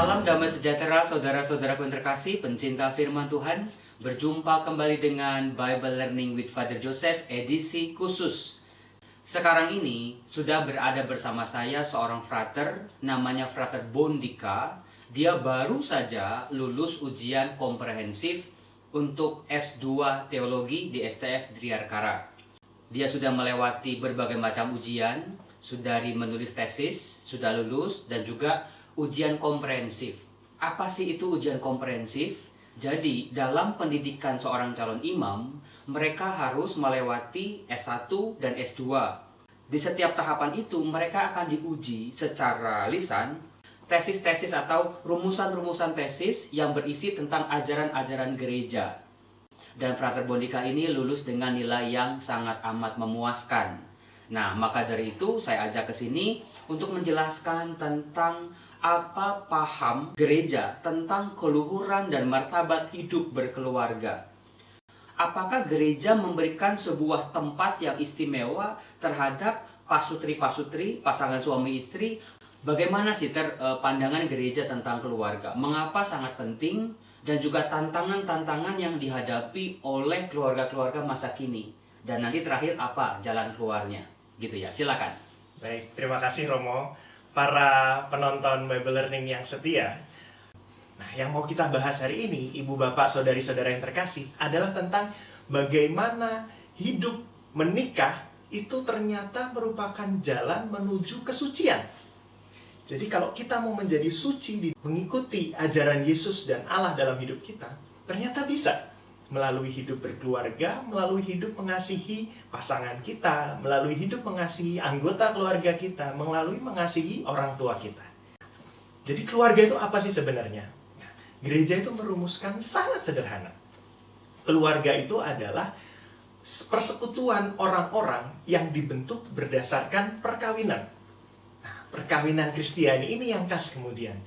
Salam damai sejahtera saudara-saudaraku yang terkasih, pencinta firman Tuhan. Berjumpa kembali dengan Bible Learning with Father Joseph edisi khusus. Sekarang ini sudah berada bersama saya seorang frater, namanya Frater Bondika. Dia baru saja lulus ujian komprehensif untuk S2 Teologi di STF Driarkara. Dia sudah melewati berbagai macam ujian, sudah menulis tesis, sudah lulus, dan juga ujian komprehensif. Apa sih itu ujian komprehensif? Jadi, dalam pendidikan seorang calon imam, mereka harus melewati S1 dan S2. Di setiap tahapan itu, mereka akan diuji secara lisan, tesis-tesis atau rumusan-rumusan tesis yang berisi tentang ajaran-ajaran gereja. Dan Frater Bondika ini lulus dengan nilai yang sangat amat memuaskan. Nah, maka dari itu saya ajak ke sini untuk menjelaskan tentang apa paham gereja tentang keluhuran dan martabat hidup berkeluarga. Apakah gereja memberikan sebuah tempat yang istimewa terhadap pasutri-pasutri, pasangan suami istri? Bagaimana sih pandangan gereja tentang keluarga? Mengapa sangat penting? Dan juga tantangan-tantangan yang dihadapi oleh keluarga-keluarga masa kini. Dan nanti terakhir apa jalan keluarnya? Gitu ya, silakan. Baik, terima kasih Romo. Para penonton Bible Learning yang setia. Nah, yang mau kita bahas hari ini, ibu bapak, saudari-saudara yang terkasih, adalah tentang bagaimana hidup menikah itu ternyata merupakan jalan menuju kesucian. Jadi kalau kita mau menjadi suci, mengikuti ajaran Yesus dan Allah dalam hidup kita, ternyata bisa. Melalui hidup berkeluarga, melalui hidup mengasihi pasangan kita, melalui hidup mengasihi anggota keluarga kita, melalui mengasihi orang tua kita. Jadi keluarga itu apa sih sebenarnya? Gereja itu merumuskan sangat sederhana. Keluarga itu adalah persekutuan orang-orang yang dibentuk berdasarkan perkawinan. Nah, perkawinan Kristiani ini yang khas kemudian.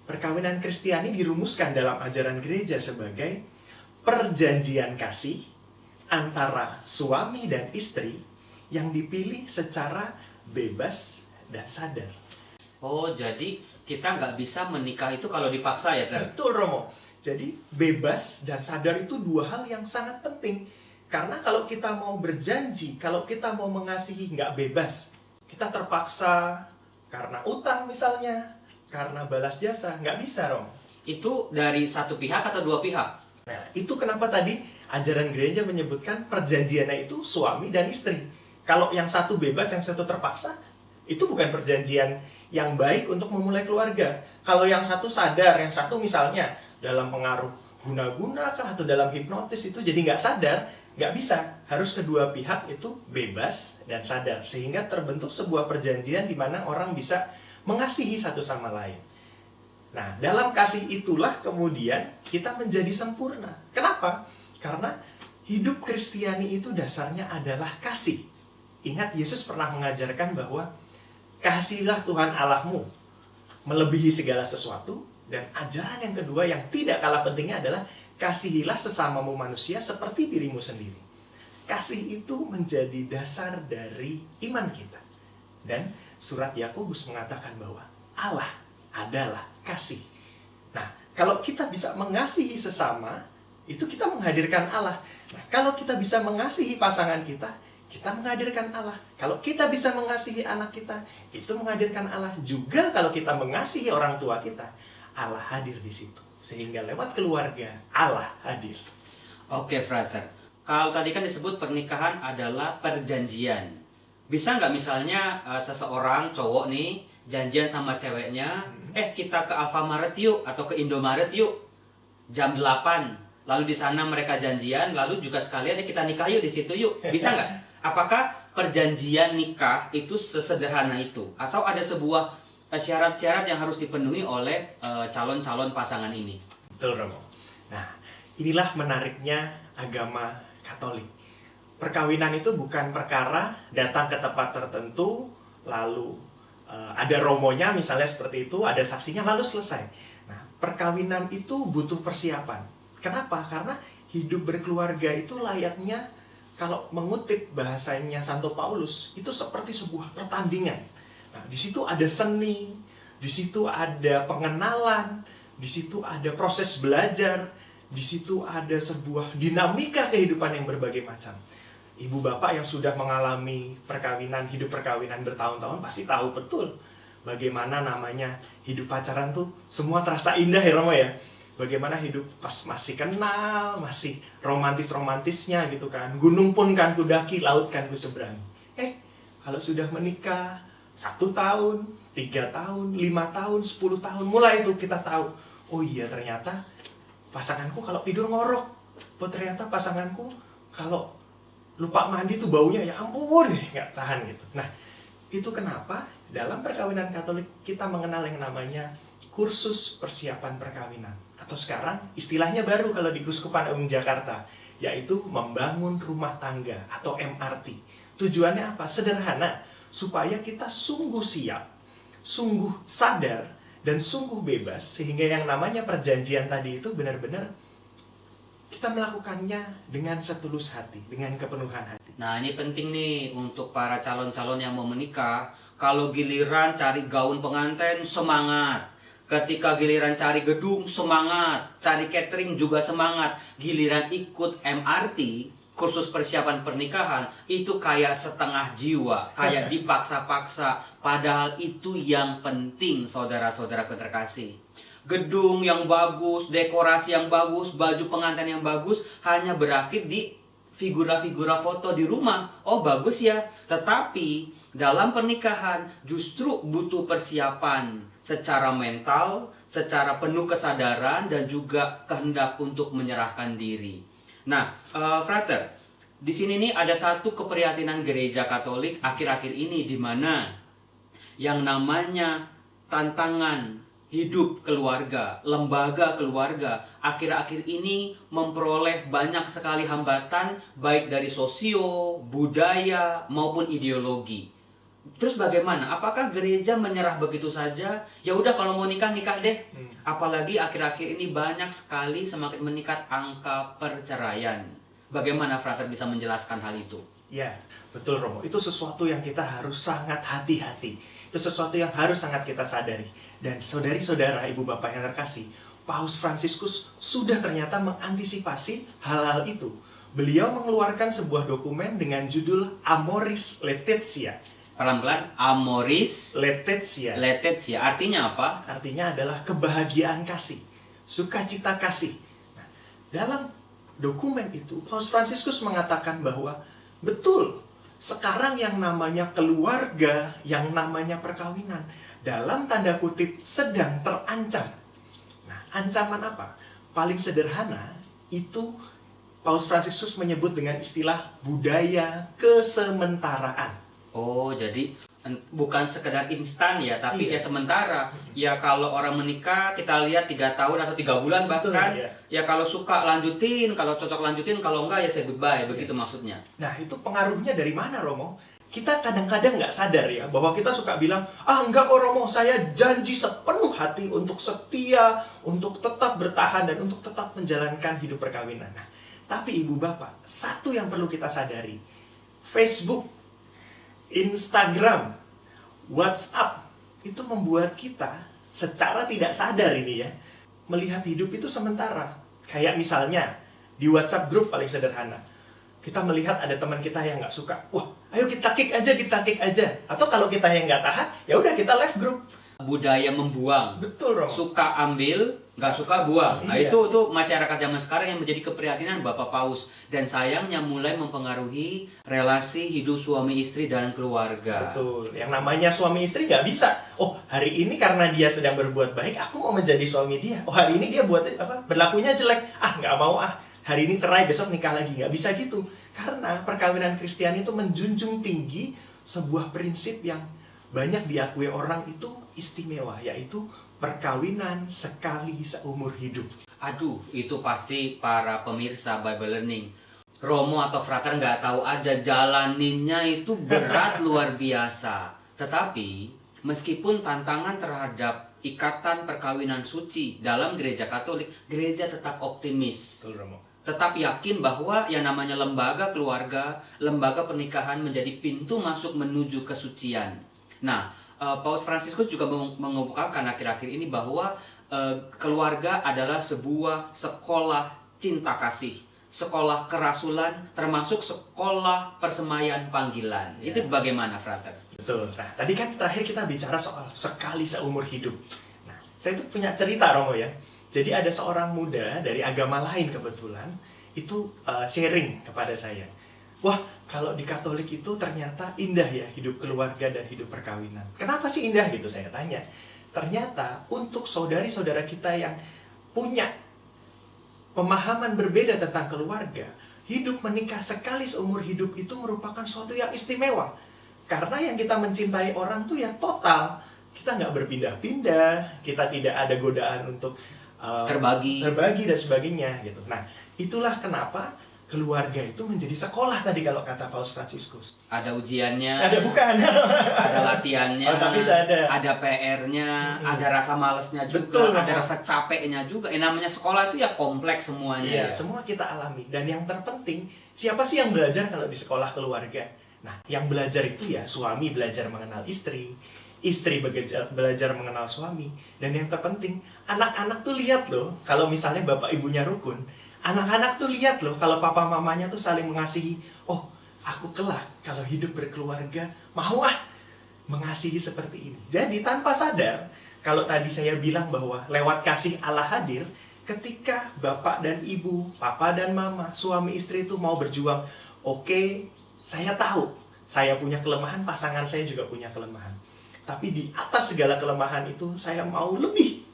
Perkawinan Kristiani dirumuskan dalam ajaran gereja sebagai perjanjian kasih antara suami dan istri yang dipilih secara bebas dan sadar. Oh, jadi kita nggak bisa menikah itu kalau dipaksa ya, Ter? Betul, Romo. Jadi bebas dan sadar itu dua hal yang sangat penting. Karena kalau kita mau berjanji, kalau kita mau mengasihi nggak bebas, kita terpaksa karena utang misalnya, karena balas jasa, nggak bisa, Romo. Itu dari satu pihak atau dua pihak? Nah, itu kenapa tadi ajaran gereja menyebutkan perjanjiannya itu suami dan istri. Kalau yang satu bebas, yang satu terpaksa, itu bukan perjanjian yang baik untuk memulai keluarga. Kalau yang satu sadar, yang satu misalnya dalam pengaruh guna-guna kah atau dalam hipnotis itu jadi nggak sadar, nggak bisa. Harus kedua pihak itu bebas dan sadar. Sehingga terbentuk sebuah perjanjian di mana orang bisa mengasihi satu sama lain. Nah, dalam kasih itulah kemudian kita menjadi sempurna. Kenapa? Karena hidup Kristiani itu dasarnya adalah kasih. Ingat, Yesus pernah mengajarkan bahwa kasihilah Tuhan Allahmu melebihi segala sesuatu. Dan ajaran yang kedua yang tidak kalah pentingnya adalah kasihilah sesamamu manusia seperti dirimu sendiri. Kasih itu menjadi dasar dari iman kita. Dan surat Yakobus mengatakan bahwa Allah adalah kasih. Nah, kalau kita bisa mengasihi sesama, itu kita menghadirkan Allah. Nah, kalau kita bisa mengasihi pasangan kita, kita menghadirkan Allah. Kalau kita bisa mengasihi anak kita, itu menghadirkan Allah. Juga kalau kita mengasihi orang tua kita, Allah hadir di situ. Sehingga lewat keluarga, Allah hadir. Oke, Frater. Kalau tadi kan disebut pernikahan adalah perjanjian. Bisa nggak misalnya seseorang cowok nih janjian sama ceweknya, kita ke Alfamart yuk atau ke Indomaret yuk jam 8. Lalu di sana mereka janjian, lalu juga sekalian kita nikah yuk di situ yuk. Bisa nggak? Apakah perjanjian nikah itu sesederhana itu atau ada sebuah syarat-syarat yang harus dipenuhi oleh calon-calon pasangan ini? Betul, Romo. Nah, inilah menariknya agama Katolik. Perkawinan itu bukan perkara datang ke tempat tertentu lalu ada romonya misalnya seperti itu, ada saksinya lalu selesai. Nah, perkawinan itu butuh persiapan. Kenapa? Karena hidup berkeluarga itu layaknya, kalau mengutip bahasanya Santo Paulus, itu seperti sebuah pertandingan. Nah, di situ ada seni, di situ ada pengenalan, di situ ada proses belajar, di situ ada sebuah dinamika kehidupan yang berbagai macam. Ibu bapak yang sudah mengalami perkawinan, hidup perkawinan bertahun-tahun pasti tahu betul bagaimana namanya hidup pacaran tuh semua terasa indah ya Romo ya. Bagaimana hidup pas masih kenal, masih romantis-romantisnya gitu kan. Gunung pun kan ku daki, laut kan ku seberangi. Kalau sudah menikah 1 tahun, 3 tahun, 5 tahun, 10 tahun, mulai itu kita tahu, oh iya ternyata pasanganku kalau tidur ngorok. Oh ternyata pasanganku kalau lupa mandi tuh baunya ya ampun, nggak tahan gitu. Nah, itu kenapa dalam perkawinan Katolik kita mengenal yang namanya kursus persiapan perkawinan. Atau sekarang istilahnya baru kalau di Keuskupan Agung Jakarta, yaitu membangun rumah tangga atau MRT. Tujuannya apa? Sederhana, supaya kita sungguh siap, sungguh sadar, dan sungguh bebas, sehingga yang namanya perjanjian tadi itu benar-benar kita melakukannya dengan setulus hati, dengan kepenuhan hati. Nah, ini penting nih untuk para calon-calon yang mau menikah. Kalau giliran cari gaun pengantin, semangat. Ketika giliran cari gedung, semangat. Cari catering juga semangat. Giliran ikut MRT, kursus persiapan pernikahan, itu kayak setengah jiwa, kayak dipaksa-paksa. Padahal itu yang penting, saudara-saudara terkasih. Gedung yang bagus, dekorasi yang bagus, baju pengantin yang bagus hanya berakit di figura-figura foto di rumah. Oh bagus ya, tetapi dalam pernikahan justru butuh persiapan secara mental, secara penuh kesadaran dan juga kehendak untuk menyerahkan diri. Nah, frater, di sini nih ada satu keprihatinan gereja Katolik akhir-akhir ini di mana yang namanya tantangan hidup keluarga, lembaga keluarga, akhir-akhir ini memperoleh banyak sekali hambatan, baik dari sosio, budaya, maupun ideologi. Terus bagaimana? Apakah gereja menyerah begitu saja? Ya udah kalau mau nikah, nikah deh. Apalagi akhir-akhir ini banyak sekali semakin meningkat angka perceraian. Bagaimana frater bisa menjelaskan hal itu? Ya, betul Romo. Itu sesuatu yang kita harus sangat hati-hati. Itu sesuatu yang harus sangat kita sadari. Dan saudari-saudara, ibu bapak yang terkasih, Paus Fransiskus sudah ternyata mengantisipasi hal-hal itu. Beliau mengeluarkan sebuah dokumen dengan judul Amoris Laetitia. Pelan-pelan, Amoris Laetitia. Laetitia. Artinya apa? Artinya adalah kebahagiaan kasih, sukacita kasih. Nah, dalam dokumen itu, Paus Fransiskus mengatakan bahwa betul, sekarang yang namanya keluarga, yang namanya perkawinan, dalam tanda kutip sedang terancam. Nah, ancaman apa? Paling sederhana, itu Paus Fransiskus menyebut dengan istilah budaya kesementaraan. Oh, jadi bukan sekedar instan ya, tapi Iya. ya sementara. Ya kalau orang menikah kita lihat 3 tahun atau 3 bulan bahkan. Betul, iya. Ya kalau suka lanjutin, kalau cocok lanjutin, kalau enggak ya say goodbye, begitu maksudnya. Nah, itu pengaruhnya dari mana, Romo? Kita kadang-kadang nggak sadar ya, bahwa kita suka bilang, enggak kok Romo, saya janji sepenuh hati untuk setia, untuk tetap bertahan, dan untuk tetap menjalankan hidup perkawinan. Nah, tapi ibu bapak, satu yang perlu kita sadari, Facebook, Instagram, WhatsApp, itu membuat kita secara tidak sadar ini ya, melihat hidup itu sementara. Kayak misalnya, di WhatsApp grup paling sederhana, kita melihat ada teman kita yang nggak suka, wah, ayo kita kick aja. Atau kalau kita yang nggak tahan, ya udah kita left group. Budaya membuang. Betul, Romo. Suka ambil, nggak suka buang. Nah, Iya. itu masyarakat zaman sekarang yang menjadi keprihatinan Bapak Paus. Dan sayangnya mulai mempengaruhi relasi hidup suami istri dan keluarga. Betul. Yang namanya suami istri nggak bisa. Oh, hari ini karena dia sedang berbuat baik, aku mau menjadi suami dia. Oh, hari ini dia berlakunya jelek. Nggak mau Hari ini cerai, besok nikah lagi. Nggak bisa gitu. Karena perkawinan Kristiani itu menjunjung tinggi sebuah prinsip yang banyak diakui orang itu istimewa, yaitu perkawinan sekali seumur hidup. Aduh, itu pasti para pemirsa Bible Learning, Romo atau frater nggak tahu aja, jalaninnya itu berat luar biasa. Tetapi, meskipun tantangan terhadap ikatan perkawinan suci dalam gereja Katolik, gereja tetap optimis. Betul, Romo. Tetap yakin bahwa yang namanya lembaga keluarga, lembaga pernikahan menjadi pintu masuk menuju kesucian. Nah, Paus Fransiskus juga mengemukakan akhir-akhir ini bahwa keluarga adalah sebuah sekolah cinta kasih, sekolah kerasulan, termasuk sekolah persemaian panggilan. Ya. Itu bagaimana, Frater? Betul. Nah, tadi kan terakhir kita bicara soal sekali seumur hidup. Nah, saya itu punya cerita, Romo ya. Jadi ada seorang muda dari agama lain kebetulan, itu sharing kepada saya. Wah, kalau di Katolik itu ternyata indah ya hidup keluarga dan hidup perkawinan. Kenapa sih indah gitu saya tanya. Ternyata untuk saudari-saudara kita yang punya pemahaman berbeda tentang keluarga, hidup menikah sekali seumur hidup itu merupakan suatu yang istimewa. Karena yang kita mencintai orang tuh ya total. Kita nggak berpindah-pindah, kita tidak ada godaan untuk terbagi dan sebagainya gitu. Nah, itulah kenapa keluarga itu menjadi sekolah tadi kalau kata Paus Fransiskus. Ada ujiannya, Ada bukan? ada latihannya, tapi ada PR-nya, ada rasa malesnya juga, Betul, ada rasa capeknya juga. Namanya sekolah itu ya kompleks semuanya. Iya, semua kita alami. Dan yang terpenting, siapa sih yang belajar kalau di sekolah keluarga? Nah, yang belajar itu ya suami belajar mengenal istri, istri belajar mengenal suami, dan yang terpenting, anak-anak tuh lihat loh, kalau misalnya bapak ibunya rukun, anak-anak tuh lihat loh, kalau papa mamanya tuh saling mengasihi. Oh, aku kelak kalau hidup berkeluarga, mau mengasihi seperti ini. Jadi tanpa sadar, kalau tadi saya bilang bahwa lewat kasih Allah hadir, ketika bapak dan ibu, papa dan mama, suami istri itu mau berjuang, oke, saya tahu, saya punya kelemahan, pasangan saya juga punya kelemahan. Tapi di atas segala kelemahan itu, saya mau lebih.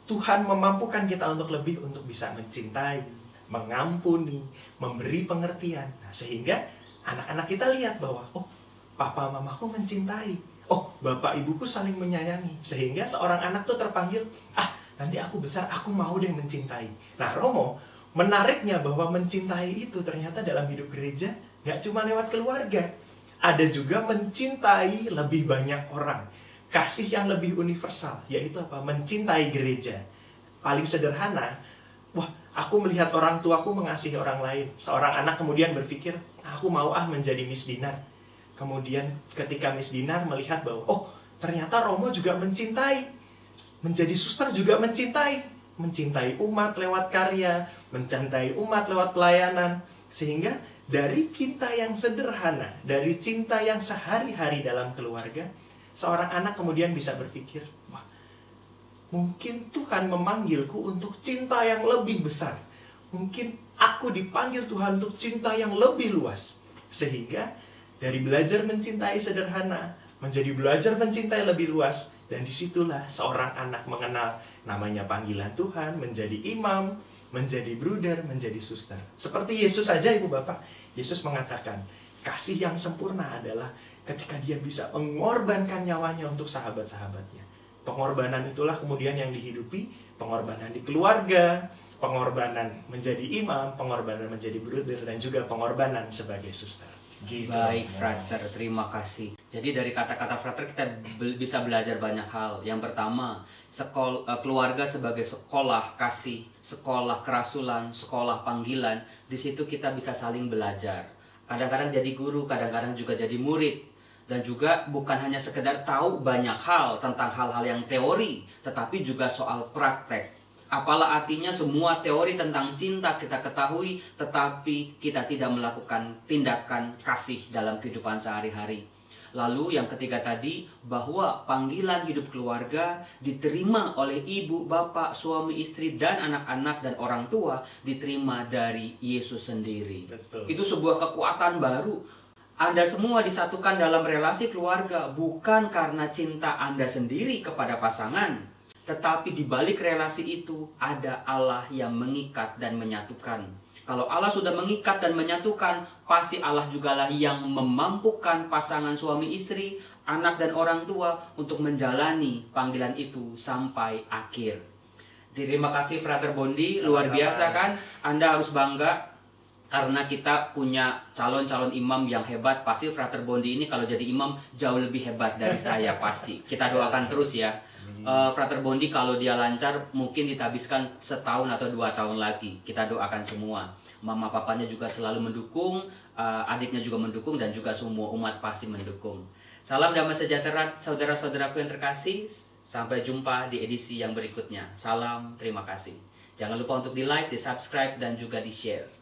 Tuhan memampukan kita untuk lebih, untuk bisa mencintai, mengampuni, memberi pengertian. Nah, sehingga anak-anak kita lihat bahwa, oh, papa mamaku mencintai. Oh, bapak ibuku saling menyayangi. Sehingga seorang anak tuh terpanggil, nanti aku besar, aku mau deh mencintai. Nah, Romo, menariknya bahwa mencintai itu ternyata dalam hidup gereja, gak cuma lewat keluarga. Ada juga mencintai lebih banyak orang. Kasih yang lebih universal, yaitu apa? Mencintai gereja. Paling sederhana, wah, aku melihat orang tuaku mengasihi orang lain. Seorang anak kemudian berpikir, aku mau menjadi Miss Dinar. Kemudian ketika Miss Dinar melihat bahwa, oh, ternyata Romo juga mencintai. Menjadi suster juga mencintai. Mencintai umat lewat karya, mencintai umat lewat pelayanan. Sehingga dari cinta yang sederhana, dari cinta yang sehari-hari dalam keluarga, seorang anak kemudian bisa berpikir, wah, mungkin Tuhan memanggilku untuk cinta yang lebih besar. Mungkin aku dipanggil Tuhan untuk cinta yang lebih luas. Sehingga dari belajar mencintai sederhana, menjadi belajar mencintai lebih luas. Dan disitulah seorang anak mengenal namanya panggilan Tuhan, menjadi imam, menjadi bruder, menjadi suster. Seperti Yesus saja, Ibu Bapak. Yesus mengatakan, kasih yang sempurna adalah ketika dia bisa mengorbankan nyawanya untuk sahabat-sahabatnya. Pengorbanan itulah kemudian yang dihidupi, pengorbanan di keluarga, pengorbanan menjadi imam, pengorbanan menjadi bruder, dan juga pengorbanan sebagai suster. Gitu. Baik, Frater, terima kasih. Jadi dari kata-kata Frater kita bisa belajar banyak hal. Yang pertama, keluarga sebagai sekolah kasih, sekolah kerasulan, sekolah panggilan. Di situ kita bisa saling belajar. Kadang-kadang jadi guru, kadang-kadang juga jadi murid. Dan juga bukan hanya sekedar tahu banyak hal tentang hal-hal yang teori, tetapi juga soal praktek. Apalah artinya semua teori tentang cinta kita ketahui, tetapi kita tidak melakukan tindakan kasih dalam kehidupan sehari-hari. Lalu yang ketiga tadi, bahwa panggilan hidup keluarga diterima oleh ibu, bapak, suami, istri, dan anak-anak dan orang tua, diterima dari Yesus sendiri. Betul. Itu sebuah kekuatan baru. Anda semua disatukan dalam relasi keluarga, bukan karena cinta Anda sendiri kepada pasangan, tetapi di balik relasi itu ada Allah yang mengikat dan menyatukan. Kalau Allah sudah mengikat dan menyatukan, pasti Allah jugalah yang memampukan pasangan suami istri, anak dan orang tua untuk menjalani panggilan itu sampai akhir. Terima kasih Frater Bondi, luar biasa kan? Anda harus bangga karena kita punya calon-calon imam yang hebat. Pasti Frater Bondi ini kalau jadi imam jauh lebih hebat dari saya pasti. Kita doakan terus ya. Frater Bondi kalau dia lancar mungkin ditabiskan setahun atau 2 tahun lagi. Kita doakan semua. Mama papanya juga selalu mendukung, adiknya juga mendukung, dan juga semua umat pasti mendukung. Salam damai sejahtera saudara-saudaraku yang terkasih. Sampai jumpa di edisi yang berikutnya. Salam, terima kasih. Jangan lupa untuk di like, di subscribe, dan juga di share.